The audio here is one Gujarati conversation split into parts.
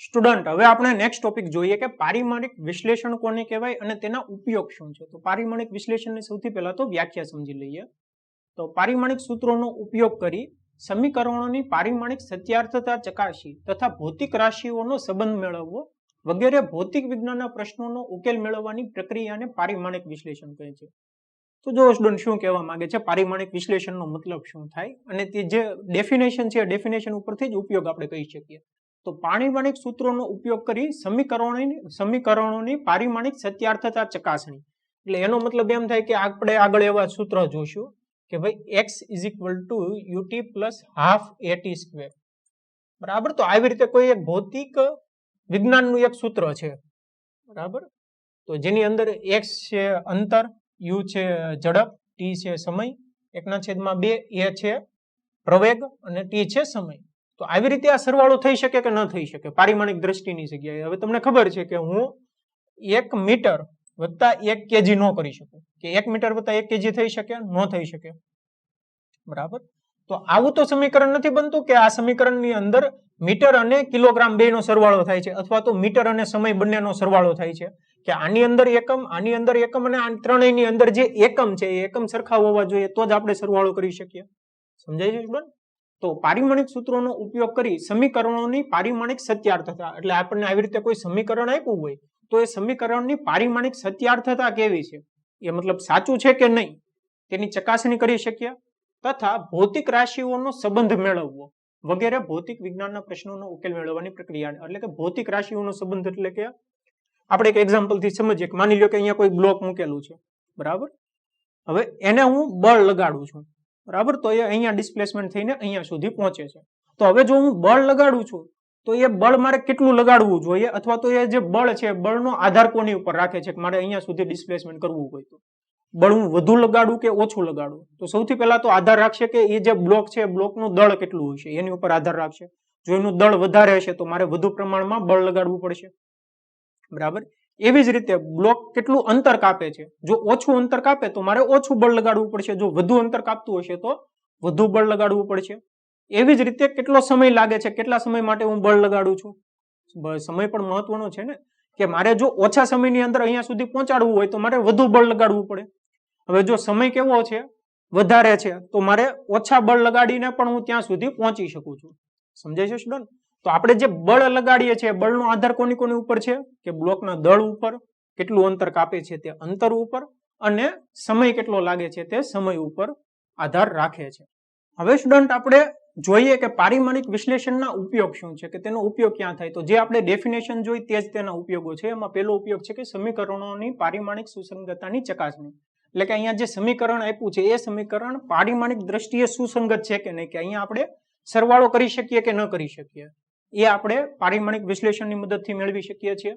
સ્ટુડન્ટ, હવે આપણે નેક્સ્ટ ટોપિક જોઈએ કે પારિમાણિક વિશ્લેષણ કોને કહેવાય અને તેના ઉપયોગ શું છે. તો પારિમાણિક વિશ્લેષણની સૌથી પહેલા તો વ્યાખ્યા સમજી લઈએ. તો પારિમાણિક સૂત્રોનો ઉપયોગ કરી સમીકરણોની પારિમાણિક સત્યાર્થતા ચકાસી તથા ભૌતિક રાશિઓનો સંબંધ મેળવવો વગેરે ભૌતિક વિજ્ઞાનના પ્રશ્નોનો ઉકેલ મેળવવાની પ્રક્રિયાને પારિમાણિક વિશ્લેષણ કહે છે. તો જો સ્ટુડન્ટ શું કહેવા માંગે છે, પારિમાણિક વિશ્લેષણનો મતલબ શું થાય અને તે જે ડેફિનેશન છે ડેફિનેશન ઉપરથી જ ઉપયોગ આપણે કહી શકીએ. તો પારિમાણિક સૂત્રોનો ઉપયોગ કરી સમીકરણોની પારિમાણિક સત્યાર્થતા ચકાસણી, એટલે એનો મતલબ એમ થાય કે આપણે આગળ એવા સૂત્ર જોશું કે ભાઈ x is equal two ut plus half at square, બરાબર. તો આવી રીતે કોઈ એક ભૌતિક વિજ્ઞાનનું એક સૂત્ર છે, બરાબર. તો જેની અંદર x છે અંતર, u છે ઝડપ, t છે સમય, 1/2 a છે પ્રવેગ અને t છે સમય. તો આવી રીતે આ સરવાળો થઈ શકે કે ન થઈ શકે પારિમાણિક દ્રષ્ટિની જગ્યાએ. હવે તમને ખબર છે કે હું 1 મીટર વત્તા 1 કેજી ન કરી શકું, કે 1 મીટર વત્તા 1 કેજી થઈ શકે? ન થઈ શકે, બરાબર. તો આવું તો સમીકરણ નથી બનતું કે આ સમીકરણની અંદર મીટર અને કિલોગ્રામ બેનો સરવાળો થાય છે, અથવા તો મીટર અને સમય બંનેનો સરવાળો થાય છે, કે આની અંદર એકમ, આની અંદર એકમ અને આ ત્રણેયની અંદર જે એકમ છે એ એકમ સરખા હોવા જોઈએ તો જ આપણે સરવાળો કરી શકીએ. સમજાય છે સ્ટુડન્ટ? તો પારિમાણિક સૂત્રોનો ઉપયોગ કરી સમીકરણોની પારિમાણિક સત્યાર્થતા, એટલે આપણને આવી રીતે કોઈ સમીકરણ આપ્યું હોય તો એ સમીકરણની પારિમાણિક સત્યાર્થતા કેવી છે, એ મતલબ સાચું છે કે નહીં તેની ચકાસણી કરી શકીએ, તથા ભૌતિક રાશિઓનો સંબંધ મેળવવો વગેરે ભૌતિક વિજ્ઞાનના પ્રશ્નોનો ઉકેલ મેળવવાની પ્રક્રિયા. એટલે કે ભૌતિક રાશિઓનો સંબંધ એટલે કે આપણે એક એક્ઝામ્પલ થી સમજીએ કે માની લો કે અહીંયા કોઈ બ્લોક મૂકેલું છે, બરાબર. હવે એને હું બળ લગાડું છું, બરાબર. તો એ અહીંયા ડિસ્પ્લેસમેન્ટ થઈને અહીંયા સુધી પહોંચે છે. તો હવે જો હું બળ લગાડું છું તો એ બળ મારે કેટલું લગાડવું જોઈએ, અથવા તો એ જે બળ છે બળનો આધાર કોની ઉપર રાખે છે કે મારે અહીંયા સુધી ડિસ્પ્લેસમેન્ટ કરવું હોય તો બળ હું વધુ લગાડું કે ઓછું લગાડું? તો સૌથી પહેલા તો આધાર રાખશે કે એ જે બ્લોક છે બ્લોકનું દળ કેટલું હશે એની ઉપર આધાર રાખશે. જો એનું દળ વધારે હશે તો મારે વધુ પ્રમાણમાં બળ લગાડવું પડશે, બરાબર. એવી જ રીતે બ્લોક કેટલું અંતર કાપે છે, જો ઓછું અંતર કાપે તો મારે ઓછું બળ લગાડવું પડશે, જો વધુ અંતર કાપતું હશે તો વધુ બળ લગાડવું પડશે. એવી જ રીતે કેટલો સમય લાગે છે, કેટલા સમય માટે હું બળ લગાડું છું, સમય પણ મહત્વનો છે ને, કે મારે જો ઓછા સમયની અંદર અહીંયા સુધી પહોંચાડવું હોય તો મારે વધુ બળ લગાડવું પડે. હવે જો સમય કેવો છે, વધારે છે, તો મારે ઓછા બળ લગાડીને પણ હું ત્યાં સુધી પહોંચી શકું છું. સમજાય છે સ્ટુડન્ટ? તો આપણે જે બળ લગાડીએ છીએ બળનો આધાર કોની કોની ઉપર છે, કે બ્લોકના દળ ઉપર, કેટલું અંતર કાપે છે તે અંતર ઉપર, અને સમય કેટલો લાગે છે તે સમય ઉપર આધાર રાખે છે. હવે સ્ટુડન્ટ આપણે જોઈએ કે પારિમાણિક વિશ્લેષણના ઉપયોગ શું છે, કે તેનો ઉપયોગ ક્યાં થાય. તો જે આપણે ડેફિનેશન જોઈ તે જ તેના ઉપયોગો છે. એમાં પહેલો ઉપયોગ છે કે સમીકરણોની પારિમાણિક સુસંગતતાની ચકાસણી, એટલે કે અહીંયા જે સમીકરણ આપ્યું છે એ સમીકરણ પારિમાણિક દ્રષ્ટિએ સુસંગત છે કે નહીં, કે અહીંયા આપણે સરવાળો કરી શકીએ કે ન કરી શકીએ, એ આપણે પારિમાણિક વિશ્લેષણની મદદથી મેળવી શકીએ છીએ.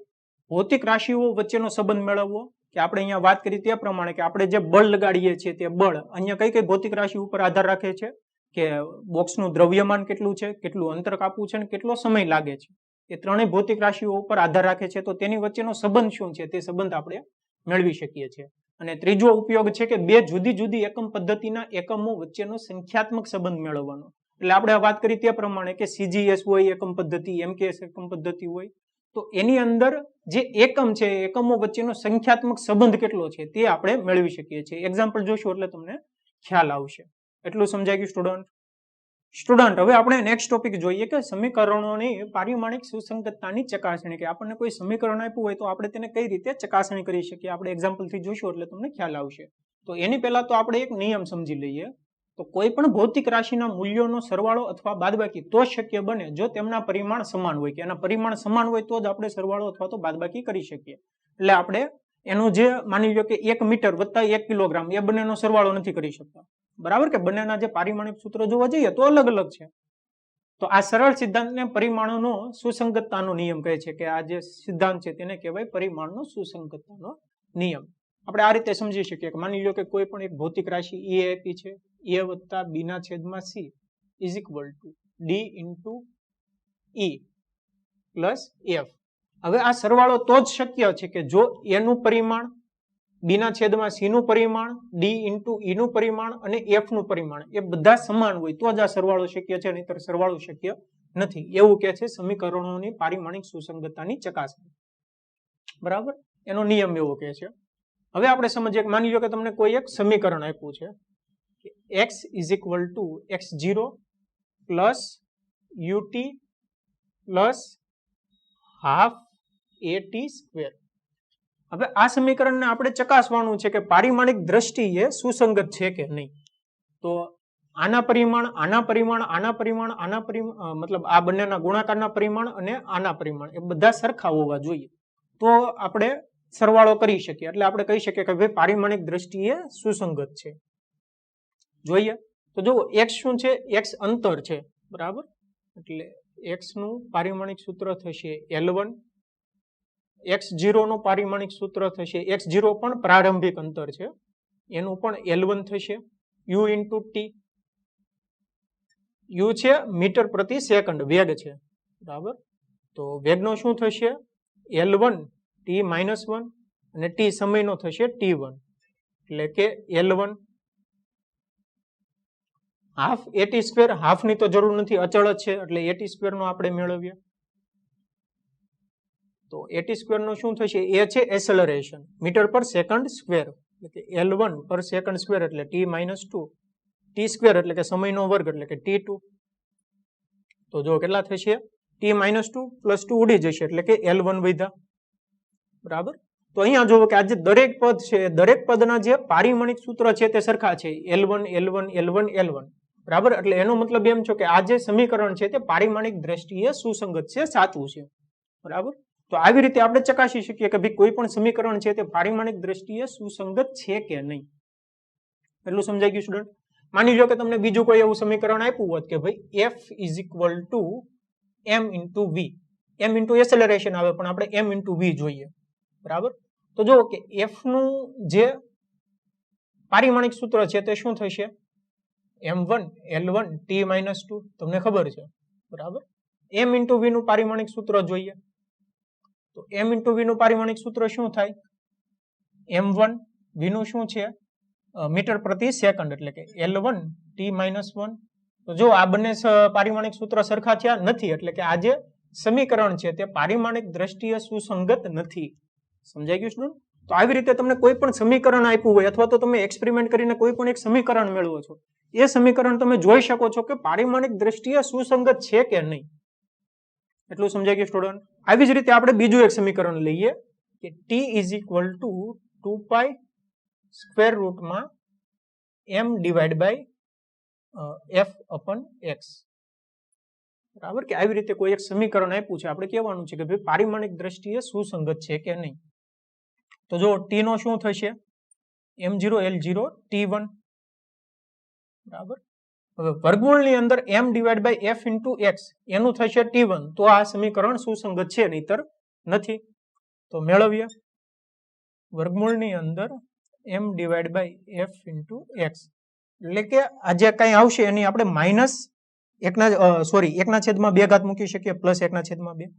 ભૌતિક રાશિઓ વચ્ચેનો સંબંધ મેળવવો, કે આપણે અહીંયા વાત કરી તે પ્રમાણે કે આપણે જે બળ લગાડીએ છીએ તે બળ અહીંયા કઈ કઈ ભૌતિક રાશિ ઉપર આધાર રાખે છે, કે બોક્સનું દ્રવ્યમાન કેટલું છે, કેટલું અંતર કાપવું છે અને કેટલો સમય લાગે છે, એ ત્રણેય ભૌતિક રાશિઓ ઉપર આધાર રાખે છે. તો તેની વચ્ચેનો સંબંધ શું છે તે સંબંધ આપણે મેળવી શકીએ છીએ. અને ત્રીજો ઉપયોગ છે કે બે જુદી જુદી એકમ પદ્ધતિના એકમો વચ્ચેનો સંખ્યાત્મક સંબંધ મેળવવાનો, એટલે આપણે વાત કરી તે પ્રમાણે કે CGS હોય એકમ પદ્ધતિ, MKS એકમ પદ્ધતિ હોય, તો એની અંદર જે એકમ છે એકમો વચ્ચેનો સંખ્યાત્મક સંબંધ કેટલો છે તે આપણે મેળવી શકીએ છીએ. એક્ઝામ્પલ જોશું એટલે તમને ખ્યાલ આવશે. એટલું સમજાય ગયું સ્ટુડન્ટ? સ્ટુડન્ટ, હવે આપણે નેક્સ્ટ ટોપિક જોઈએ કે સમીકરણોની પારિમાણિક સુસંગતતાની ચકાસણી, કે આપણને કોઈ સમીકરણ આપ્યું હોય તો આપણે તેને કઈ રીતે ચકાસણી કરી શકીએ. આપણે એક્ઝામ્પલથી જોશું એટલે તમને ખ્યાલ આવશે. તો એની પહેલા તો આપણે એક નિયમ સમજી લઈએ. તો કોઈ પણ ભૌતિક રાશિના મૂલ્યોનો સરવાળો અથવા બાદબાકી તો શક્ય બને જો તેમના પરિમાણ સમાન હોય, કે એના પરિમાણ સમાન હોય તો જ આપણે સરવાળો અથવા તો બાદબાકી કરી શકીએ. એટલે આપણે એનું જે માની લો કે 1 મીટર વત્તા 1 કિલોગ્રામ એ બંનેનો સરવાળો નથી કરી શકતા, બરાબર, કે બંનેના જે પારિમાણિક સૂત્ર જોવા જઈએ તો અલગ અલગ છે. તો આ સરળ સિદ્ધાંતને પરિમાણોનો સુસંગતતાનો નિયમ કહે છે, કે આ જે સિદ્ધાંત છે તેને કહેવાય પરિમાણનો સુસંગતતાનો નિયમ. આપણે આ રીતે સમજી શકીએ કે માની લો કે કોઈ પણ એક ભૌતિક રાશિ એ આપી છે, a વત્તા b ના છેદમાં c is equal two d into e plus f. હવે આ સરવાળો તો જ શક્ય છે કે જો a નું પરિમાણ, b ના છેદમાં c નું પરિમાણ, d ઇન્ટુ e નું પરિમાણ અને f નું પરિમાણ એ બધા સમાન હોય તો જ આ સરવાળો શક્ય છે, નહીંતર સરવાળો શક્ય નથી, એવું કે છે સમીકરણોની પારિમાણિક સુસંગતતાની ચકાસણી. બરાબર, એનો નિયમ એવો કે છે. હવે આપણે સમજીએ કે માની લો કે તમને કોઈ એક સમીકરણ આપ્યું છે કે x is equal two x0 plus ut plus half at square. હવે આ સમીકરણને આપણે ચકાસવાનું છે કે પારિમાણિક દ્રષ્ટિએ સુસંગત છે કે નહીં. તો આના પરિમાણ, આના પરિમાણ, આના પરિમાણ, આના પરિમાણ, મતલબ આ બંનેના ગુણાકારના પરિમાણ અને આના પરિમાણ એ બધા સરખા હોવા જોઈએ, તો આપણે સરવાળો કરી શકીએ, એટલે આપણે કહી શકીએ કે ભાઈ પારિમાણિક દ્રષ્ટિએ સુસંગત છે. જોઈએ તો જો x શું છે, x અંતર છે. બરાબર, એટલે x નું પારિમાણિક સૂત્ર થશે L1, x0 નું પારિમાણિક સૂત્ર થશે, x0 પણ પ્રારંભિક અંતર છે, એનું પણ L1 થશે, u ઇન્ટુ ટી. u છે મીટર પ્રતિ સેકન્ડ, વેગ છે. બરાબર, તો વેગનો શું થશે L1 t-1 અને t સમયનો થશે t1, એટલે કે L1 half at square. Half ની તો જરૂર નથી, અચળ જ છે, એટલે at સ્ક્વેર નો આપણે મેળવીએ. તો at સ્ક્વેર નો શું થશે, એ છે એસેલરેશન મીટર પર સેકન્ડ સ્ક્વેર, એટલે કે L1 પર સેકન્ડ સ્ક્વેર એટલે t-2, t સ્ક્વેર એટલે કે સમયનો વર્ગ એટલે કે t2. તો જો કેટલા થશે, t-2 પ્લસ 2 ઉડી જશે એટલે કે L1 વધ્યા. બરાબર, તો અહીંયા જોવો કે આ જે દરેક પદ છે, દરેક પદના જે પારિમાણિક સૂત્ર છે તે સરખા છે, L1 L1 L1 L1. બરાબર, એટલે એનો મતલબ એમ છે કે આ જે સમીકરણ છે તે પારિમાણિક દ્રષ્ટિએ સુસંગત છે, સાચું છે. બરાબર, તો આવી રીતે આપણે ચકાસી શકીએ કે ભાઈ કોઈ પણ સમીકરણ છે તે પારિમાણિક દ્રષ્ટિએ સુસંગત છે કે નહીં. એટલું સમજાઈ ગયું સ્ટુડન્ટ? માની લો કે તમને બીજું કોઈ એવું સમીકરણ આપ્યું હોત કે ભાઈ f is equal two m into v. m into acceleration આવે, પણ આપણે m ઇન્ટુ v જોઈએ. બરાબર, તો જો કે f નું જે પારિમાણિક સૂત્ર છે તે શું થશે, m1 L1 t-2. તમને ખબર છે. બરાબર, m ઇન્ટુ v નું પારિમાણિક સૂત્ર જોઈએ. તો m ઇન્ટુ v નું પારિમાણિક સૂત્ર શું થાય, m1 v નું શું છે મીટર પ્રતિ સેકન્ડ એટલે કે L1 t-1. તો જો આ બંને પારિમાણિક સૂત્ર સરખા થયા નથી, એટલે કે આ જે સમીકરણ છે તે પારિમાણિક દ્રષ્ટિએ સુસંગત નથી. સમજાઈ ગયું સ્ટુડન્ટ? તો આવી રીતે તમને કોઈ પણ સમીકરણ આપ્યું હોય અથવા તો તમે એક્સપેરિમેન્ટ કરીને કોઈ પણ એક સમીકરણ મેળવો છો, એ સમીકરણ તમે જોઈ શકો છો કે પારિમાણિક દ્રષ્ટિએ સુસંગત છે કે નહીં. એટલું સમજાઈ ગયું સ્ટુડન્ટ? આવી જ રીતે આપણે બીજું એક સમીકરણ લઈએ કે t is equal to 2π square રૂટમાં m divide by f upon x. બરાબર, કે આવી રીતે કોઈ એક સમીકરણ આપ્યું છે, આપણે કહેવાનું છે કે ભાઈ પારિમાણિક દ્રષ્ટિએ સુસંગત છે કે નહીં. તો જો t નો શું થશે, m0 L0 t1. બરાબર, હવે વર્ગમૂળની અંદર m divide by f into x એનું થશે t1. તો આ સમીકરણ સુસંગત છે, નહીતર નથી. તો મેળવીએ, વર્ગમૂળની અંદર m divide by f into x, એટલે કે આ જે કઈ આવશે એની આપણે માઇનસ એકના છેદમાં 2 ઘાત મૂકી શકીએ, પ્લસ 1/2,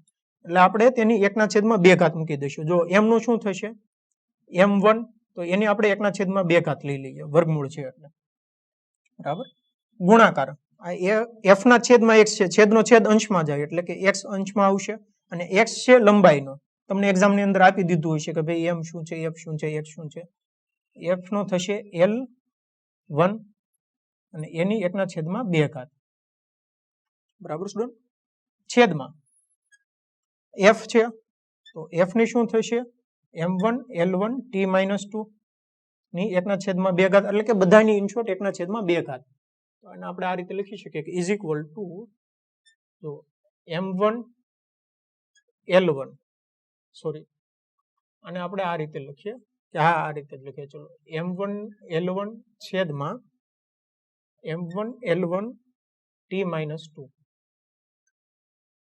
એટલે આપણે તેની 1/2 ઘાત મૂકી દઈશું. જો m નું શું થશે m1, તો એની આપણે 1/2 ઘાત લઈ લઈએ, વર્ગમૂળ છે એટલે. બરાબર, ગુણાકાર f ના છેદમાં x છે, છેદનો છેદ અંશમાં જાય એટલે કે x અંશમાં આવશે, અને x છે લંબાઈનો. તમને એક્ઝામની અંદર આપી દીધું હોય છે કે ભાઈ m શું છે, f શું છે, x શું છે. f નો થશે L1 અને એની 1/2 ઘાત. બરાબર સ્ટુડન્ટ? છેદમાં f છે, તો f ની શું થશે m1 L1 t-2 ની 1/2 ઘાત, એટલે કે બધાની ઇનશોર્ટ 1/2 ઘાત. તો એને આપણે આ રીતે લખી શકીએ કે ઇઝ ઇક્વલ ટુ, તો m1 L1, સોરી, અને આપણે આ રીતે લખીએ કે આ રીતે જ લખીએ, ચલો, m1 L1 છેદમાં m1 L1 t-2.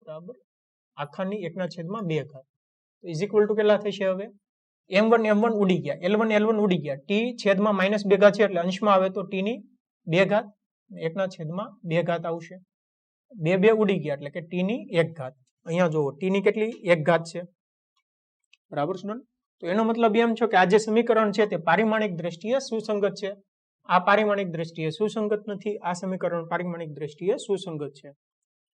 બરાબર, આખાની 1/2 ઘાત. તો ઇઝ ઇક્વલ ટુ કેટલા થશે, હવે m1 m1 ઉડી ગયા, L1 L1 ઉડી ગયા, t છેદમાં -2 ઘાત છે એટલે અંશમાં આવે તો t ની 2 ઘાત, 1/2 ઘાત આવશે. 2 ઉડી ગયા એટલે કે t ની 1 ઘાત. અહીંયા જુઓ t ની કેટલી 1 ઘાત છે. બરાબર સ્ટુડન્ટ? તો એનો મતલબ એમ છે કે આ જે સમીકરણ છે તે પારિમાણિક દ્રષ્ટિએ સુસંગત છે. આ પારિમાણિક દ્રષ્ટિએ સુસંગત નથી, આ સમીકરણ પારિમાણિક દ્રષ્ટિએ સુસંગત છે.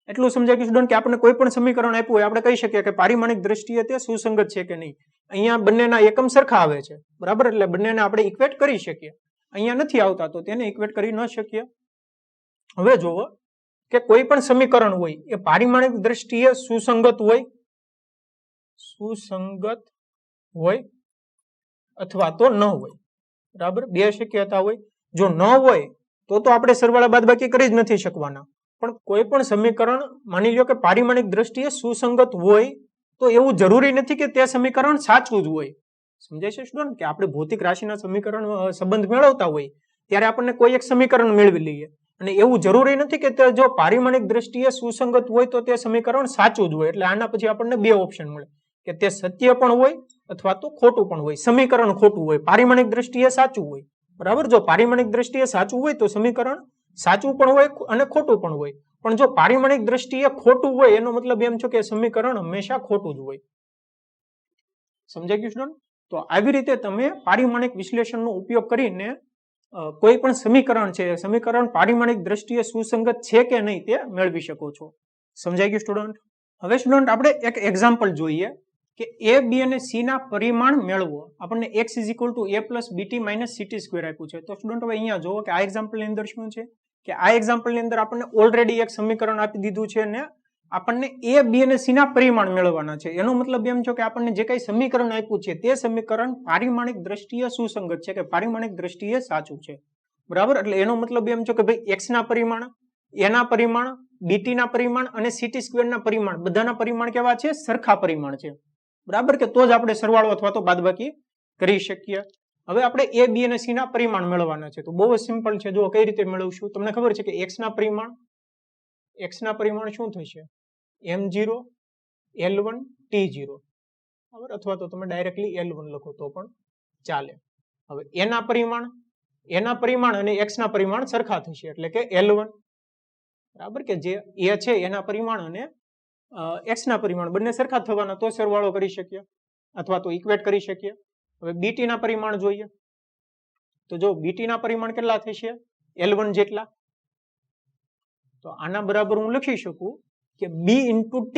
એટલું સમજાય ગયું સ્ટુડન્ટ કે આપણને કોઈ પણ સમીકરણ આપ્યું હોય આપણે કહી શકીએ કે પારિમાણિક દ્રષ્ટિએ તે સુસંગત છે કે નહીં. અહીંયા બંનેના એકમ સરખા આવે છે, બરાબર, એટલે બંનેને આપણે ઇક્વેટ કરી શકીએ. અહીંયા નથી આવતા તો તેને ઇક્વેટ કરી ન શકીએ. હવે જુઓ કે કોઈ પણ સમીકરણ હોય એ પારિમાણિક દ્રષ્ટિએ સુસંગત હોય અથવા તો ન હોય, બરાબર, બે શક્યતા હોય. જો ન હોય તો આપણે સરવાળા બાદબાકી કરી જ નથી શકવાના. પણ કોઈ પણ સમીકરણ માની લો કે પારિમાણિક દ્રષ્ટિએ સુસંગત હોય તો એવું જરૂરી નથી કે તે સમીકરણ સાચું જ હોય. સમજાય છે સ્ટુડન્ટ કે આપણે ભૌતિક રાશિના સમીકરણ સંબંધ મેળવતા હોય ત્યારે આપણને કોઈ એક સમીકરણ મેળવી લઈએ અને એવું જરૂરી નથી કે તે જો પારિમાણિક દ્રષ્ટિએ સુસંગત હોય તો તે સમીકરણ સાચું જ હોય. એટલે આના પછી આપણને બે ઓપ્શન મળે કે તે સત્ય પણ હોય અથવા તો ખોટું પણ હોય. સમીકરણ ખોટું હોય, પારિમાણિક દ્રષ્ટિએ સાચું હોય, બરાબર. જો પારિમાણિક દ્રષ્ટિએ સાચું હોય તો સમીકરણ સાચું પણ હોય અને ખોટું પણ હોય. પણ જો પારિમાણિક દ્રષ્ટિએ ખોટું હોય એનો મતલબ એમ છે કે સમીકરણ હંમેશા ખોટું જ હોય. સમજાઈ ગયું સ્ટુડન્ટ? તો આવી રીતે તમે પારિમાણિક વિશ્લેષણનો ઉપયોગ કરીને કોઈ પણ સમીકરણ છે સમીકરણ પારિમાણિક દ્રષ્ટિએ સુસંગત છે કે નહીં તે મેળવી શકો છો. સમજાઈ ગયું સ્ટુડન્ટ? હવે સ્ટુડન્ટ આપણે એક એક્ઝામ્પલ જોઈએ કે a b અને c ના પરિમાણ મેળવો. આપણને x = a + bt - ct² આપ્યું છે. તો સ્ટુડન્ટ હવે અહીંયા જુઓ કે આ એક્ઝામ્પલની અંદર શું છે કે આ એક્ઝામ્પલની અંદર આપણને ઓલરેડી એક સમીકરણ આપી દીધું છે અને આપણને a b અને c ના પરિમાણ મેળવવાના છે. એનો મતલબ એમ છે કે આપણને જે કઈ સમીકરણ આપ્યું છે તે સમીકરણ પારિમાણિક દ્રષ્ટિએ સુસંગત છે કે પારિમાણિક દ્રષ્ટિએ સાચું છે, બરાબર. એટલે એનો મતલબ એમ છે કે ભાઈ x ના પરિમાણ, a ના પરિમાણ, bt ના પરિમાણ અને ct² ના પરિમાણ બધાના પરિમાણ કેવા છે? સરખા પરિમાણ છે, બરાબર, કે તો જ આપણે સરવાળો અથવા તો બાદબાકી કરી શકીએ. હવે આપણે a b અને c ના પરિમાણ મેળવવાના છે. તો બહુ જ સિમ્પલ છે. જો કઈ રીતે મેળવશું, તમને ખબર છે કે x ના પરિમાણ શું થશે? m0 l1 t0, બરાબર, અથવા તો તમે ડાયરેક્ટલી l1 લખો તો પણ ચાલે. હવે a ના પરિમાણ અને x ના પરિમાણ સરખા થશે એટલે કે l1, બરાબર, કે જે a છે એના પરિમાણ અને x ના પરિમાણ બંને સરખા થવાના તો સરવાળો કરી શકીએ અથવા તો ઇક્વેટ કરી શકીએ. હવે bt ના પરિમાણ જોઈએ તો જો bt ના પરિમાણ કેટલા થશે? l1 જેટલા. તો આના બરાબર હું લખી શકું કે b * t,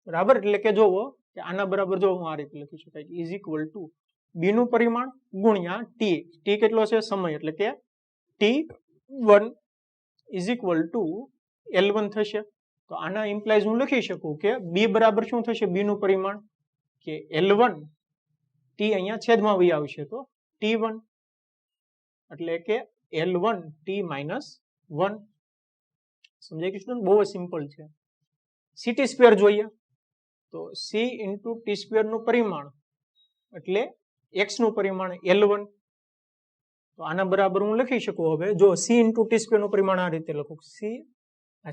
બરાબર, એટલે કે જોવો કે આના બરાબર જો હું આ રીતે લખી શકાય = b નું પરિમાણ ગુણ્યા t. t કેટલો છે? સમય, એટલે કે t1 = l1 થશે. તો આના ઇમ્પ્લાઇઝ હું લખી શકું કે b બરાબર શું થશે? b નું પરિમાણ કે l1, t અહીંયા છેદમાં વહી આવશે તો t1, એટલે કે l1 t - 1. સમજાય ગયું સ્ટુડન્ટ? બહુ જ સિમ્પલ છે. ct² જોઈએ તો c × t² નું પરિમાણ એટલે x નું પરિમાણ l1. તો આના બરાબર હું લખી શકું હવે જો c × t² નું પરિમાણ આ રીતે લખું c ×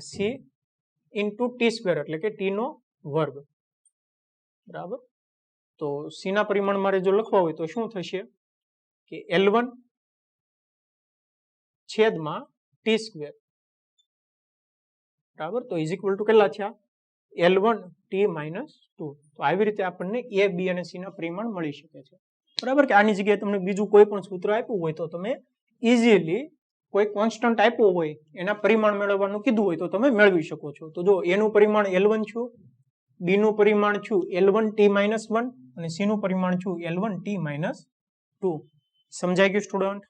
t², એટલે કે t નો વર્ગ, બરાબર. તો c ના પરિમાણ મારે જો લખવા હોય તો શું થશે કે l1 છેદમાં t², બરાબર. તો = કેટલા થયા? l1 t - 2. તો આવી રીતે આપણને a b અને c ના પરિમાણ મળી શકે છે, બરાબર. કે આની જગ્યાએ તમને બીજું કોઈ પણ સૂત્ર આપ્યું હોય તો તમે ઇઝીલી કોઈ કોન્સ્ટન્ટ આપ્યો હોય એના પરિમાણ મેળવવાનું કીધું હોય તો તમે મેળવી શકો છો. તો જો a નું પરિમાણ l1 છું, b નું પરિમાણ છું l1 t - 1 અને c નું પરિમાણ છું l1 t - 2. સમજાઈ ગયું સ્ટુડન્ટ?